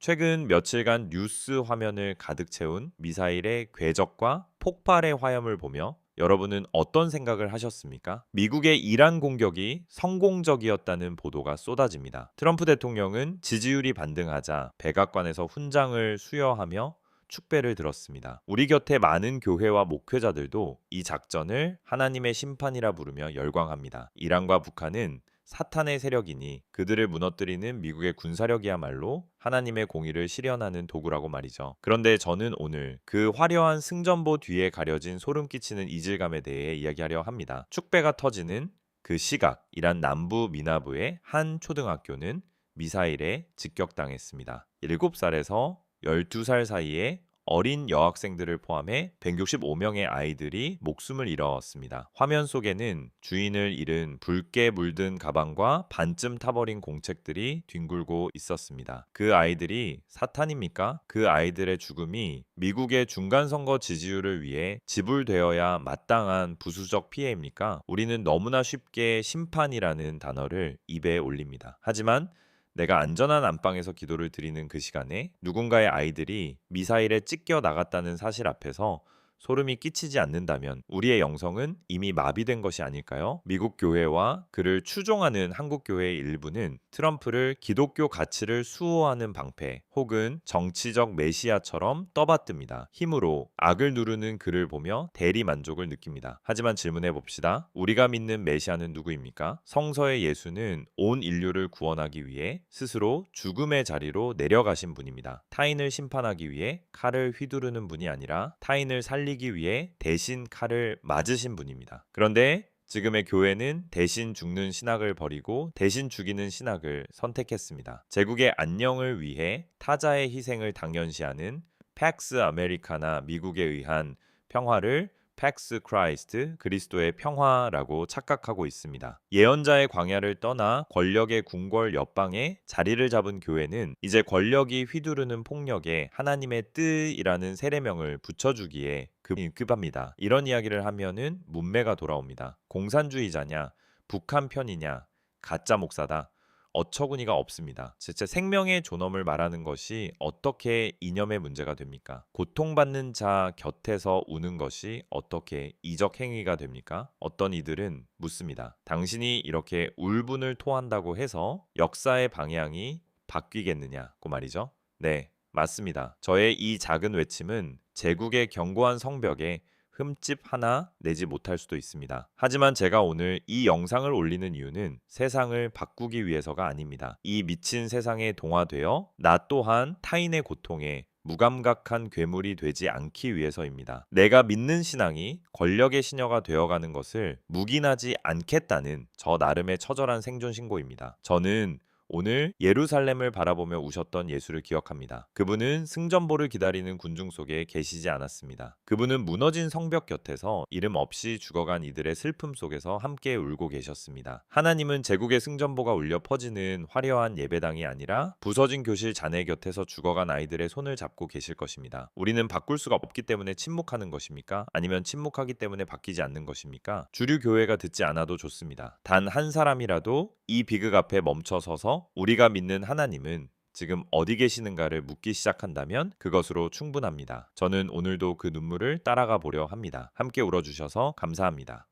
최근 며칠간 뉴스 화면을 가득 채운 미사일의 궤적과 폭발의 화염을 보며 여러분은 어떤 생각을 하셨습니까? 미국의 이란 공격이 성공적이었다는 보도가 쏟아집니다. 트럼프 대통령은 지지율이 반등하자 백악관에서 훈장을 수여하며 축배를 들었습니다. 우리 곁에 많은 교회와 목회자들도 이 작전을 하나님의 심판이라 부르며 열광합니다. 이란과 북한은 사탄의 세력이니 그들을 무너뜨리는 미국의 군사력이야말로 하나님의 공의를 실현하는 도구라고 말이죠. 그런데 저는 오늘 그 화려한 승전보 뒤에 가려진 소름 끼치는 이질감에 대해 이야기하려 합니다. 축배가 터지는 그 시각, 이란 남부 미나부의 한 초등학교는 미사일에 직격당했습니다. 7살에서 12살 사이에 어린 여학생들을 포함해 165명의 아이들이 목숨을 잃었습니다. 화면 속에는 주인을 잃은 붉게 물든 가방과 반쯤 타버린 공책들이 뒹굴고 있었습니다. 그 아이들이 사탄입니까? 그 아이들의 죽음이 미국의 중간선거 지지율을 위해 지불되어야 마땅한 부수적 피해입니까? 우리는 너무나 쉽게 심판이라는 단어를 입에 올립니다. 하지만 내가 안전한 안방에서 기도를 드리는 그 시간에 누군가의 아이들이 미사일에 찢겨 나갔다는 사실 앞에서 소름이 끼치지 않는다면 우리의 영성은 이미 마비된 것이 아닐까요? 미국 교회와 그를 추종하는 한국 교회의 일부는 트럼프를 기독교 가치를 수호하는 방패 혹은 정치적 메시아처럼 떠받듭니다. 힘으로 악을 누르는 그를 보며 대리 만족을 느낍니다. 하지만 질문해 봅시다. 우리가 믿는 메시아는 누구입니까? 성서의 예수는 온 인류를 구원하기 위해 스스로 죽음의 자리로 내려가신 분입니다. 타인을 심판하기 위해 칼을 휘두르는 분이 아니라 타인을 살리기 위해 대신 칼을 맞으신 분입니다. 그런데 지금의 교회는 대신 죽는 신학을 버리고 대신 죽이는 신학을 선택했습니다. 제국의 안녕을 위해 타자의 희생을 당연시하는 팩스 아메리카나 미국에 의한 평화를 팩스 크라이스트 그리스도의 평화라고 착각하고 있습니다. 예언자의 광야를 떠나 권력의 궁궐 옆방에 자리를 잡은 교회는 이제 권력이 휘두르는 폭력에 하나님의 뜻이라는 세례명을 붙여주기에 급합니다. 이런 이야기를 하면은 문매가 돌아옵니다. 공산주의자냐, 북한 편이냐, 가짜 목사다. 어처구니가 없습니다. 진짜 생명의 존엄을 말하는 것이 어떻게 이념의 문제가 됩니까? 고통받는 자 곁에서 우는 것이 어떻게 이적 행위가 됩니까? 어떤 이들은 묻습니다. 당신이 이렇게 울분을 토한다고 해서 역사의 방향이 바뀌겠느냐고 말이죠. 네, 맞습니다. 저의 이 작은 외침은 제국의 견고한 성벽에 흠집 하나 내지 못할 수도 있습니다. 하지만 제가 오늘 이 영상을 올리는 이유는 세상을 바꾸기 위해서가 아닙니다. 이 미친 세상에 동화되어 나 또한 타인의 고통에 무감각한 괴물이 되지 않기 위해서입니다. 내가 믿는 신앙이 권력의 신여가 되어가는 것을 묵인하지 않겠다는 저 나름의 처절한 생존 신고입니다. 저는 오늘 예루살렘을 바라보며 우셨던 예수를 기억합니다. 그분은 승전보를 기다리는 군중 속에 계시지 않았습니다. 그분은 무너진 성벽 곁에서 이름 없이 죽어간 이들의 슬픔 속에서 함께 울고 계셨습니다. 하나님은 제국의 승전보가 울려 퍼지는 화려한 예배당이 아니라 부서진 교실 자네 곁에서 죽어간 아이들의 손을 잡고 계실 것입니다. 우리는 바꿀 수가 없기 때문에 침묵하는 것입니까? 아니면 침묵하기 때문에 바뀌지 않는 것입니까? 주류 교회가 듣지 않아도 좋습니다. 단 한 사람이라도 이 비극 앞에 멈춰서서 우리가 믿는 하나님은 지금 어디 계시는가를 묻기 시작한다면 그것으로 충분합니다. 저는 오늘도 그 눈물을 따라가 보려 합니다. 함께 울어주셔서 감사합니다.